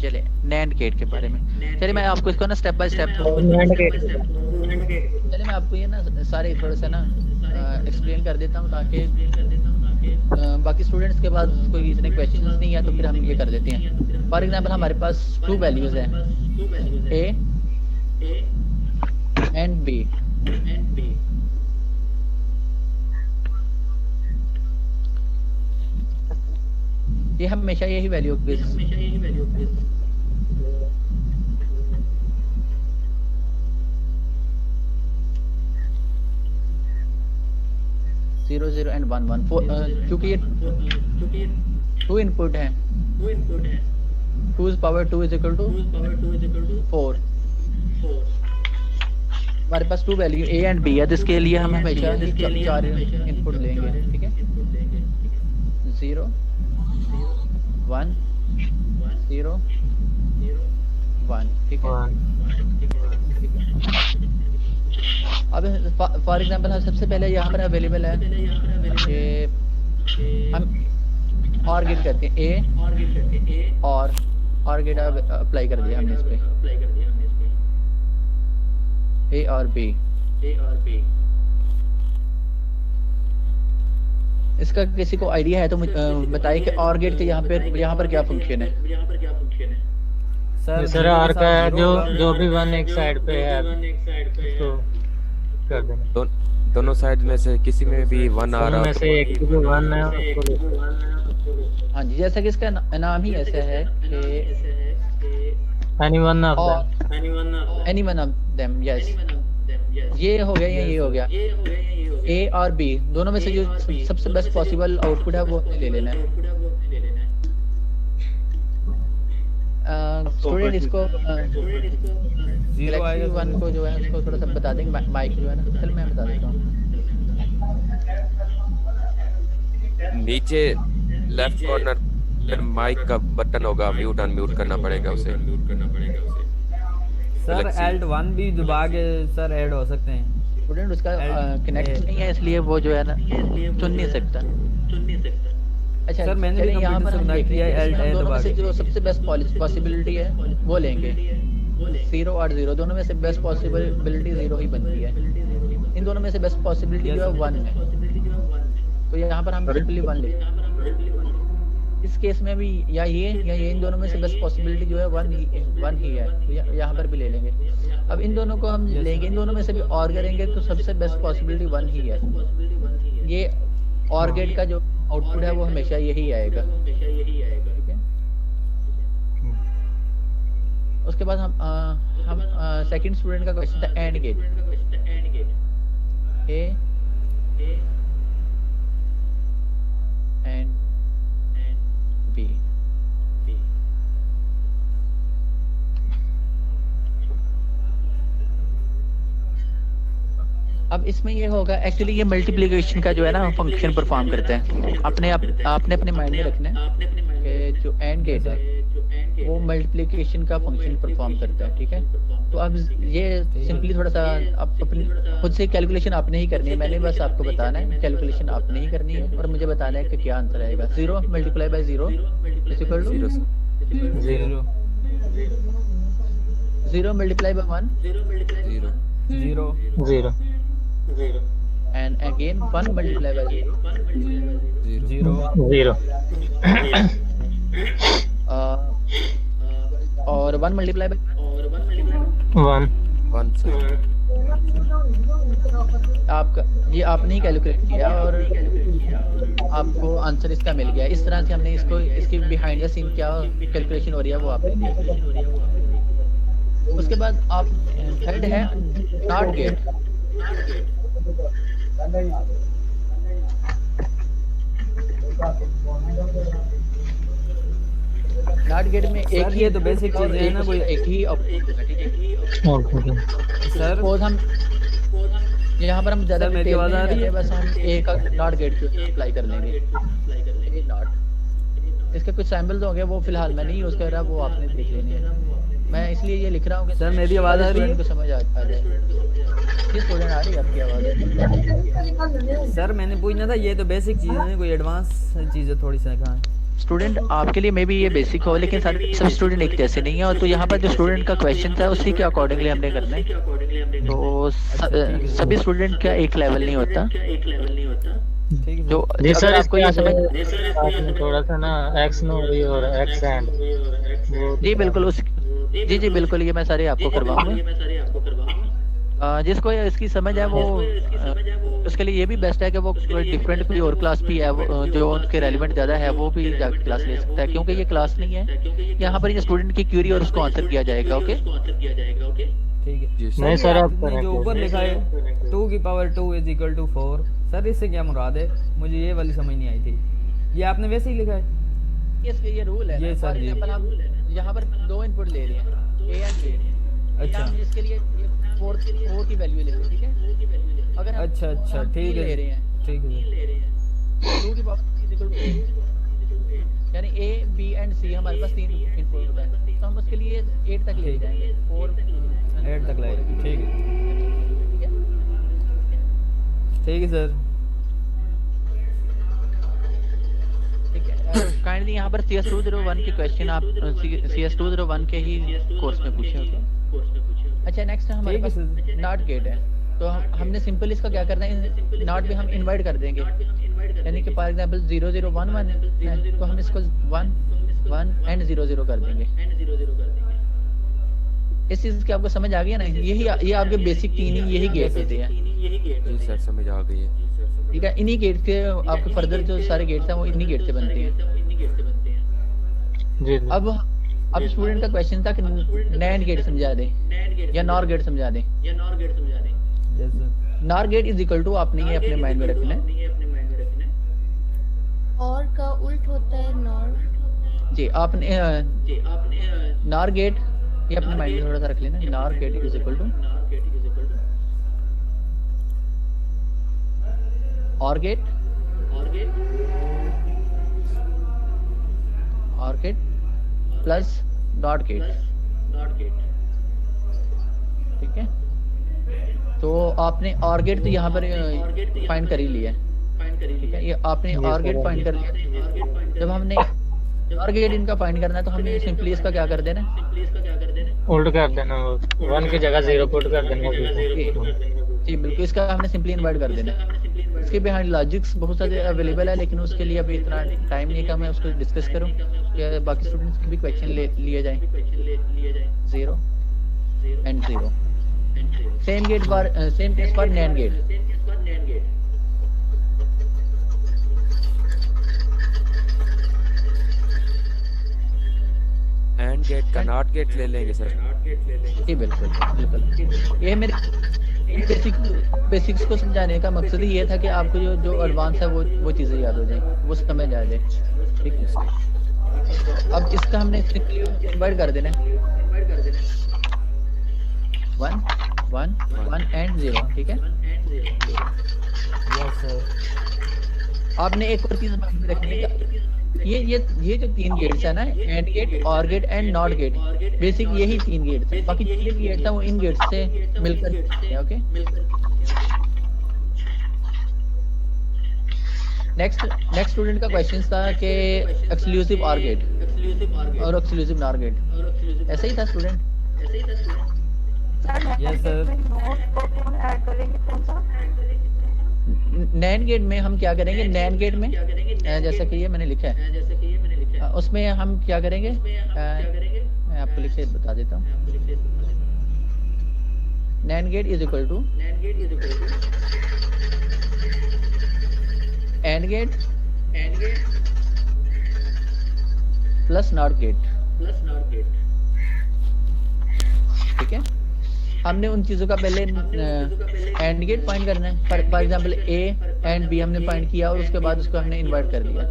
चले NAND gate के बारे में। चलिए मैं आपको इसको ना स्टेप बाय स्टेप चलिए मैं आपको ये ना सारे थोड़ा सा ना एक्सप्लेन कर देता हूँ ताकि बाकी स्टूडेंट्स के पास कोई इतने क्वेश्चंस नहीं है तो फिर हम ये कर देते हैं। फॉर एग्जांपल हमारे पास 2 वैल्यूज हैं ए एंड बी। ये हमेशा यही वैल्यू 0 0 एंड 1 1 क्योंकि ये 2 इनपुट हैं 2 is power 2 is equal to 4। हमारे पास 2 वैल्यू ए एंड बी है जिसके लिए हम हमेशा 4 इनपुट लेंगे। ठीक है 0 1 0 1। ठीक है अब फॉर एग्जांपल हम सबसे पहले यहाँ पर अवेलेबल है कि हम और गेट करते हैं ए और गेट अप्लाई कर दिया हमने इस पे ए और बी। इसका किसी को आइडिया है तो बताइए कि और गेट के यहाँ पर क्या फंक्शन है। सर आर का जो भी 1 एक साइड पे है तो कर देना। दोनों साइड में से किसी में भी 1 आ रहा में से एक भी 1 है उसको। हाँ जी जैसा कि इसका नाम ही ऐसा है कि any one of them yes. ये हो गया या ये हो गया ए और बी दोनों में से जो सबसे बेस्ट पॉसिबल आउटपुट है वो ले लेना है। स्टूडेंट इसको 1 को जो है उसको थोड़ा सा बता देंगे माइक जो है ना। चल मैं बता देता हूँ। नीचे लेफ्ट कॉर्नर पर माइक का बटन होगा, म्यूट अनम्यूट करना पड़ेगा उसे। सर Alt 1 भी दबा के सर ऐड हो सकते हैं। स्टूडेंट उसका कनेक्ट नहीं है इसलिए वो जो है ना सुन नहीं सकता। अच्छा सर मैंने भी यहाँ पर हम देख लिया Alt A दबा के जो सबसे बेस्ट पॉसिबिलिटी है वो लेंगे 0 और 0 दोनों में से बेस्ट पॉसिबिलिटी 0 ही बनती है। इन दोनों में से बेस्ट पॉसिबिलिटी जो है 1 है तो यहाँ पर हम सिंपली 1 लेंगे। इस केस में भी या ये इन दोनों में से बेस्ट पॉसिबिलिटी जो है 1 ही है तो यहाँ पर भी ले लेंगे। अब इन दोनों को हम लेंगे, इन दोनों में से भी और करेंगे तो सबसे बेस्ट पॉसिबिलिटी 1 ही है। ये और गेट का जो आउटपुट है वो हमेशा यही आएगा। ठीक है उसके बाद हम सेकंड स्टूडेंट का क्वेश्चन था AND gate A and B. अब इसमें ये होगा एक्चुअली ये मल्टीप्लिकेशन का जो है ना फंक्शन परफॉर्म करता है। आपने अपने माइंड में रखना है कि जो एंड गेट है वो मल्टीप्लिकेशन का फंक्शन परफॉर्म करता है। ठीक है तो अब ये सिंपली थोड़ा सा आप अपनी खुद से कैलकुलेशन आपने ही करनी है। मैंने बस आपको बताना है कैलकुलेशन आपने ही करनी है और मुझे बताना है कि क्या आंसर आएगा। 0 multiply by 0 is equal to 0 multiply by 1 0 and again 1 multiplied by 0 और 1 multiplied by 1 आपका ये आपने ही कैलकुलेट किया और आपको आंसर इसका मिल गया। इस तरह से हमने इसकी बिहाइंड द सीन क्या कैलकुलेशन हो रही है वो आपने दिया। उसके बाद आप थर्ड है नॉट गेट। नॉट गेट में एक ही तो बेसिक चीज है ना, कोई एक ही सर सपोज हम यहाँ पर हम ज्यादा मेरी आवाज आ रही है, बस हम एक नॉट गेट को अप्लाई कर लेंगे नॉट। इसके कुछ सैंपल्स हो गए वो फिलहाल मैं नहीं यूज कर रहा, वो आपने देख लेने हैं। मैं इसलिए ये लिख रहा हूँ कि सर मेरी आवाज आ रही है को समझ आ जाए। किस स्टूडेंट आ रही है आपकी आवाज? सर मैंने पूछना था ये तो बेसिक चीज़ है, कोई एडवांस चीज़ है थोड़ी सा कहाँ स्टूडेंट आपके लिए मे बी ये बेसिक हो, लेकिन सारे सब स्टूडेंट एक जैसे नहीं है, और तो यहाँ पर जो स्टूडेंट का क्वेश्चन था उसी के अकॉर्डिंगली हमने करना है। तो अच्छा ठीक है सभी सर। स्टूडेंट का एक लेवल नहीं होता। ठीक है जो सर। जी अगर सर, आपको इसके ये आगे समझ, आपने थोड़ा सा ना एक्स नो भी और एक्स एंड वो जी थोड़ा। बिल्कुल उस, जी बिल्कुल, ये मैं सारे आपको करवाऊंगा। जिसको इसकी समझ है वो उसके लिए ये भी बेस्ट है कि वो कोई डिफरेंट कोई और क्लास भी है जो उनके रेलिवेंट ज़्यादा है, वो भी जाके क्लास ले सकता है, क्योंकि ये क्लास नहीं है, यहाँ पर ये स्टूडेंट की क्यूरी और उसको आंसर किया जाएगा। ओके, ठीक है जी सर। नहीं ये सर, आप आपने जो ऊपर लिखा है 2 की power 2 is equal to 4, sir इससे क्या मुराद है? मुझे ये वाली समझ नहीं आई थी। ये आपने वैसे ही लिखा है? ये रूल है ये ना। Sir for ji. एग्जांपल हम यहाँ पर दो इनपुट ले रहे हैं, ए एंड बी। अच्छा हम इसके लिए 4 की वैल्यू लेते हैं, ठीक है। अगर हम अच्छा अच्छा हम ठीक तीन है ले रहे हैं, ठीक है 2 की पावर इज इक्वल टू 8, यानी ए बी एंड सी हमारे पास 3 इनपुट है, तो हम उसके लिए 8 तक ले जाएंगे, 4 8 तक लाएगा। ठीक है ठीक है। ठीक है सर। ठीक है, काइंडली यहाँ पर CS201 के क्वेश्चन आप CS201 के ही कोर्स में पूछे होंगे। अच्छा, नेक्स्ट हमारे ठीक है पास सर। नॉट गेट है। तो हमने सिंपल इसका क्या करना है, नॉट भी हम इनवाइट कर देंगे, यानी कि फॉर एग्जांपल 0011 है, तो हम इसको 1 1 एंड 00 कर देंगे। इस चीज की आपको समझ आ गई है ना? ये आपके बेसिक तीन ही यही गेट होते हैं। जी सर, समझ आ गई है। ठीक है, इन्हीं गेट के आपके फर्दर जो सारे गेट्स हैं वो इन्हीं गेट से बनते हैं। जी जी। अब स्टूडेंट का क्वेश्चन था कि नैंड गेट समझा दे या नॉर गेट समझा दे। Yes sir. NOR gate is equal to, आपने ये अपने माइंड में रखना है। और का उल्ट होता है नॉर। जी, आपने नॉर गेट ये अपने माइंड में थोड़ा सा रख लेना। NOR gate is equal to OR gate plus dot gate. ठीक है, तो आपने और गेट तो यहाँ पर फाइंड कर ही लिया है। ठीक है, ये आपने और गेट फाइंड कर लिया। जब हमने और गेट इनका फाइंड करना है तो हमने सिंपली इसका क्या कर देना है, उल्ट कर देना, वो 1 की जगह 0 पुट कर देना। जी बिल्कुल, इसका हमने सिंपली इनवाइट कर देना है। इसके बिहाइंड लॉजिक्स बहुत सारे अवेलेबल है, लेकिन उसके लिए अभी इतना टाइम नहीं है कि मैं उसको डिस्कस करूं, कि बाकी स्टूडेंट्स के भी क्वेश्चन लिए जाएं। 0 and 0, same case for NAND gate. AND gate का नॉट गेट ले लेंगे सर। जी बिल्कुल बिल्कुल, ये मेरे बेसिक्स को समझाने का मकसद ही ये था कि आपको जो एडवांस है वो चीज़ें याद हो जाए, वो समझ आ जाए। ठीक है, अब इसका हमने इन्वाइट कर देना है 1 1 1 एंड 0। ठीक है, यस सर। आपने एक और चीज माइंड में रखनी है, ये जो 3 गेट्स है ना, AND gate, OR gate and NOT gate, basic यही 3 गेट्स हैं। बाकी जितने भी गेट्स हैं वो इन गेट्स से मिलकर हैं। ओके, नेक्स्ट स्टूडेंट का क्वेश्चन था कि एक्सक्लूसिव और गेट और एक्सक्लूसिव नॉर गेट, ऐसा ही था student? Yes sir. NAND gate में हम क्या करेंगे, नैन गेट में जैसा कि ये मैंने लिखा है, उसमें हम क्या करेंगे, मैं आपको लिख के बता देता हूँ। NAND gate is equal to AND gate plus NOT gate. ठीक है, हमने उन चीजों का पहले एंड गेट फाइंड करना है। For example A and B हमने फाइंड किया और उसके बाद उसको हमने इन्वर्ट कर दिया।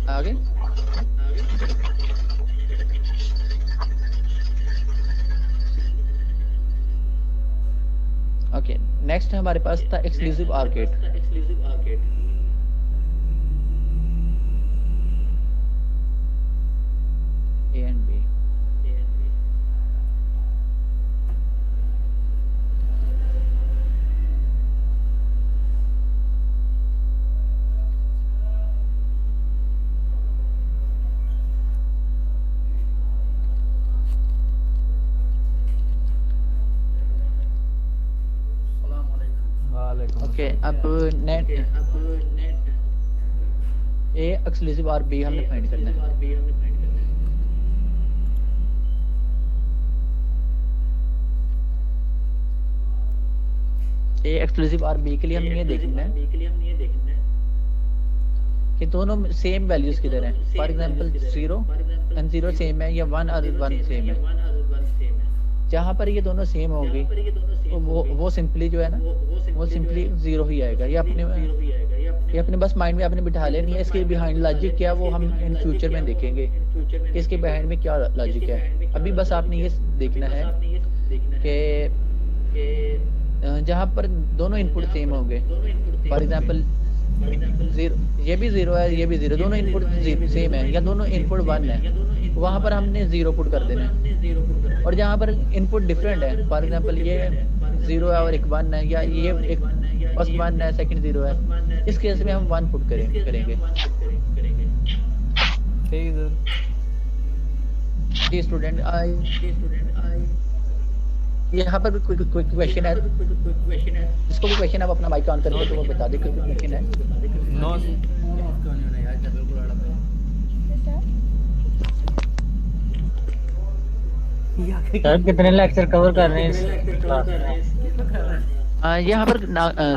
आगे ओके, नेक्स्ट हमारे पास था exclusive OR gate. A and B, okay, अब नेट ए एक्सक्लूसिव और बी हमने फाइंड करना है। ए एक्सक्लूसिव और बी के लिए हम ये देखना है कि दोनों सेम वैल्यूज किधर हैं। फॉर एग्जांपल 0 एंड 0 सेम है या 1 और 1 सेम है। जहाँ पर ये दोनों सेम होंगे तो वो सिंपली जो है ना वो सिंपली 0 ही आएगा। ये अपने बस माइंड में आपने बिठा लेनी है। इसके बिहाइंड लॉजिक क्या वो हम इन फ्यूचर में देखेंगे कि इसके बिहाइंड में क्या लॉजिक है। अभी बस आपने ये देखना है कि जहाँ पर दोनों इनपुट सेम होंगे, फॉर एग्जांपल 0 ये भी 0 है ये भी 0, दोनों इनपुट सेम है या दोनों इनपुट 1 है, वहाँ पर हमने 0 पुट कर देना है। और जहाँ पर इनपुट डिफरेंट है, फॉर एग्जांपल ये 0 है और एक 1 है, या ये एक फर्स्ट 1 है सेकंड 0 है, इस केस में हम 1 पुट करेंगे। ठीक है जी स्टूडेंट, यहाँ पर कोई क्वेश्चन है? जिसको भी क्वेश्चन आप अपना माइक ऑन करके तो वो बता दे कोई क्वेश्चन है। नो सर कितने लेक्चर कवर कर रहे हैं इस क्लास में? यहाँ पर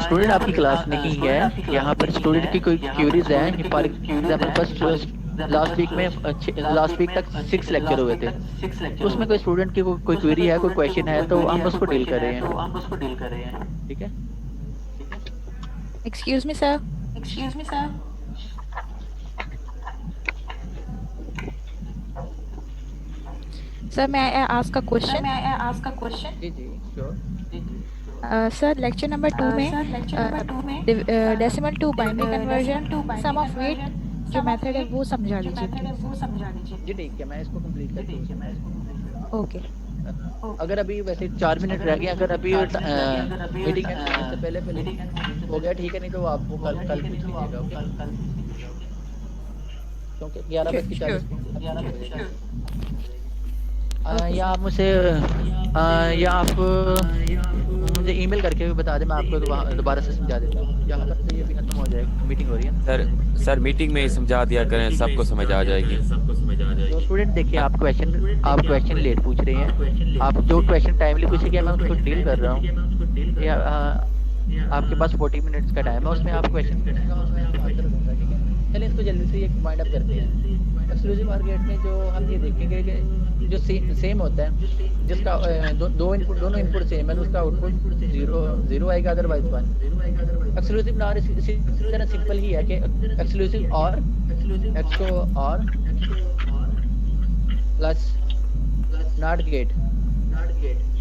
स्टूडेंट आपकी क्लास नहीं है, यहाँ पर स्टूडेंट की कोई क्यूरीज है। For example first last week तक 6 लेक्चर हुए थे, तो उसमें कोई स्टूडेंट की कोई क्वेरी है, कोई क्वेश्चन है, तो हम उसको डील कर रहे हैं। ठीक है। Excuse me, sir. Sir, may I ask a question? जी जी श्योर। Sir, lecture number 2 में decimal to binary conversion, sum of weight जो मेथड है वो समझा दीजिए please. जी ठीक है, मैं इसको कंप्लीट कर दूँ। Okay. अगर अभी वैसे 4 मिनट रह गए, अगर अभी मीटिंग से पहले हो गया ठीक है, नहीं तो आपको कल पूछ लीजिएगा, क्योंकि 11 बज के 40 या आप मुझे या आप मुझे ईमेल करके भी बता दें, मैं आपको दोबारा से समझा देता हूँ। यहाँ पर तो ये भी खत्म हो जाएगा, मीटिंग हो रही है। सर मीटिंग में ही समझा दिया करें, सबको समझ आ जाएगी। तो स्टूडेंट देखिए, आप क्वेश्चन लेट पूछ रहे हैं। आप जो क्वेश्चन टाइमली पूछेंगे मैं उसको डील कर रहा हूँ। या आपके पास 40 मिनट्स का टाइम है, उसमें आप क्वेश्चन पूछेंगे, उसमें आप आंसर दूंगा। ठीक है, चलिए इसको जल्दी से एक वाइंड अप करते हैं। एक्सक्लूसिव OR गेट में जो हम ये देखेंगे कि जो सेम होता है, जिसका दोनों इनपुट सेम है, तो उसका आउटपुट 0 आएगा, अदरवाइज 1। एक्सक्लूसिव नॉर इसी तरह सिंपल ही है कि एक्सक्लूसिव और प्लस नॉट गेट,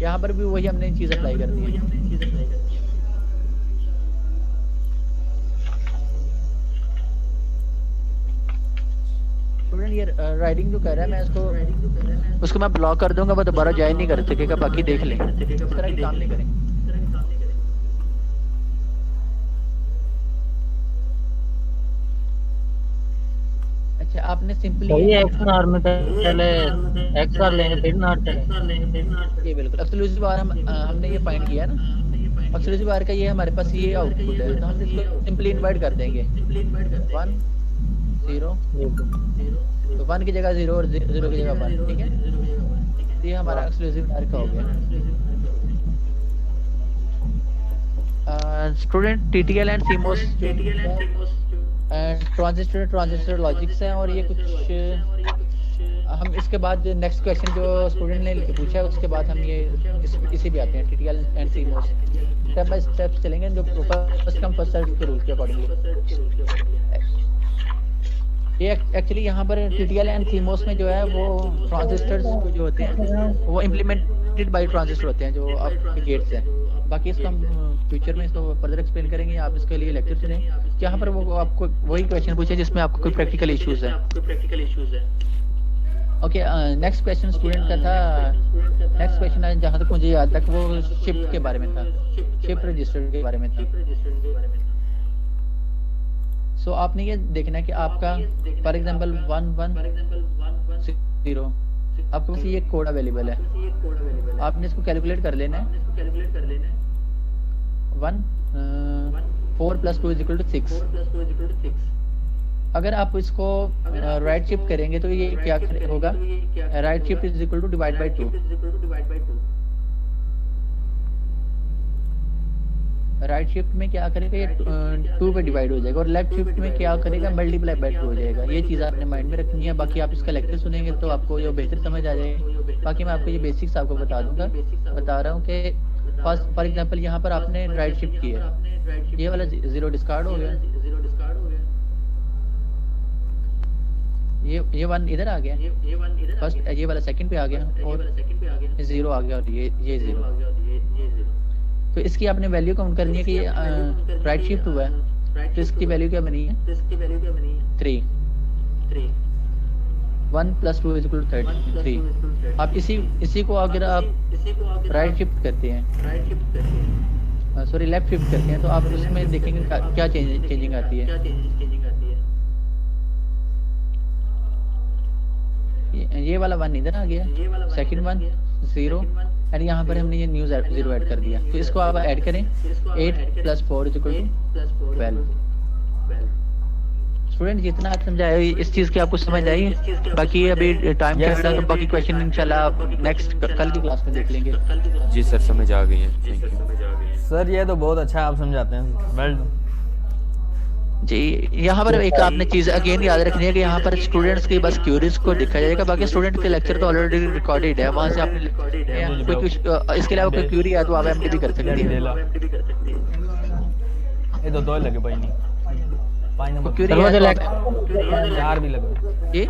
यहाँ पर भी वही हमने चीज अप्लाई कर दी है। स्टूडेंट ये राइटिंग जो कर रहा है, मैं उसको मैं ब्लॉक कर दूंगा, वो दोबारा ज्वाइन नहीं कर सकेगा, बाकी देख लें। इस तरह की काम नहीं करेंगे। अच्छा, आपने सिंपली एक्स नॉर में पहले एक्स नॉर लेंगे फिर नॉर चलेंगे। ये बिल्कुल एक्सक्लूसिव OR हमने ये फाइंड किया है ना। एक्सक्लूसिव OR का ये हमारे पास ये आउटपुट है, तो हम इसको सिंपली इनवर्ट कर देंगे। 1 0 तो 1 की जगह 0 और 0 की जगह 1। ठीक है, ये हमारा एक्सक्लूसिव OR का हो गया। Student TTL and CMOS transistor logics हैं, और ये कुछ हम इसके बाद नेक्स्ट क्वेश्चन जो स्टूडेंट ने पूछा है उसके बाद हम ये इसी भी आते हैं। TTL and CMOS step by step चलेंगे, जो फर्स्ट कम फर्स्ट सर्व के रूल के अकॉर्डिंगली। ये एक्चुअली यहाँ पर TTL एंड CMOS में जो है वो ट्रांजिस्टर्स जो होते हैं वो इम्प्लीमेंटेड बाय ट्रांजिस्टर होते हैं जो आपके गेट्स हैं। बाकी इसको हम फ्यूचर में इसको फर्दर एक्सप्लेन करेंगे, आप इसके लिए लेक्चर सुनें। यहाँ पर वो आपको वही क्वेश्चन पूछे जिसमें आपको कोई प्रैक्टिकल इश्यूज है। ओके, नेक्स्ट क्वेश्चन स्टूडेंट का था। नेक्स्ट क्वेश्चन है, जहाँ तक मुझे याद तक वो शिफ्ट के बारे में था, शिफ्ट रजिस्टर के बारे में था। सो आपने ये देखना है कि आपका फॉर एग्जांपल 1 1 0 आपके पास ये कोड अवेलेबल है, आपने इसको कैलकुलेट कर लेना है। 1 4 + 2 = 6। अगर आप इसको राइट शिफ्ट करेंगे तो ये क्या होगा, right shift is equal to divide by 2। Right shift में क्या करेगा, ये 2 पे डिवाइड हो जाएगा, और लेफ्ट शिफ्ट में क्या करेगा, मल्टीप्लाई बाय 2 हो जाएगा। ये चीज़ आपने माइंड में रखनी है। बाकी आप इसका लेक्चर सुनेंगे तो आपको ये बेहतर समझ आ जाएगी। बाकी मैं आपको ये बेसिक्स आपको बता दूंगा, बता रहा हूँ कि फर्स्ट फॉर एग्जांपल यहाँ पर आपने राइट शिफ्ट की है, ये वाला 0 डिस्कार्ड हो गया, ये 1 इधर आ गया, फर्स्ट ये वाला सेकंड पे आ गया, और 0 आ गया, और ये 0। तो इसकी आपने वैल्यू काउंट करनी है कि ये राइट शिफ्ट हुआ है, तो इसकी वैल्यू क्या बनी है, 3। 1 + 2 = 3। आप इसी को अगर आप राइट शिफ्ट करते हैं, सॉरी लेफ्ट शिफ्ट करते हैं, तो आप उसमें देखेंगे क्या चेंजिंग आती है। ये वाला 1 इधर आ गया, सेकंड 1 0, एंड यहाँ पर हमने ये न्यू 0 ऐड कर दिया। तो इसको आप ऐड करें, 8 + 4 = 12। स्टूडेंट जितना आप समझाए इस चीज़ की आपको समझ आई, बाकी अभी टाइम Yes, चल रहा है, sir. तो बाकी क्वेश्चन इंशाल्लाह आप नेक्स्ट कल की क्लास में देख लेंगे। जी सर, समझ आ गई है, थैंक यू। सर ये तो बहुत अच्छा आप समझाते हैं, वेल जी, यहाँ पर एक आपने चीज़ अगेन याद रखनी है कि यहाँ पर स्टूडेंट्स की बस क्यूरीज को देखा जाएगा, बाकी स्टूडेंट के लेक्चर तो ऑलरेडी रिकॉर्डेड है, वहाँ से आपने इसके अलावा कोई क्यूरी है तो आप एमडी भी कर सकते हैं। ये तो 2 लगे भाई, नहीं 5 नंबर क्यूरी सर, मुझे है तो लग- आप- 4 भी लगे। जी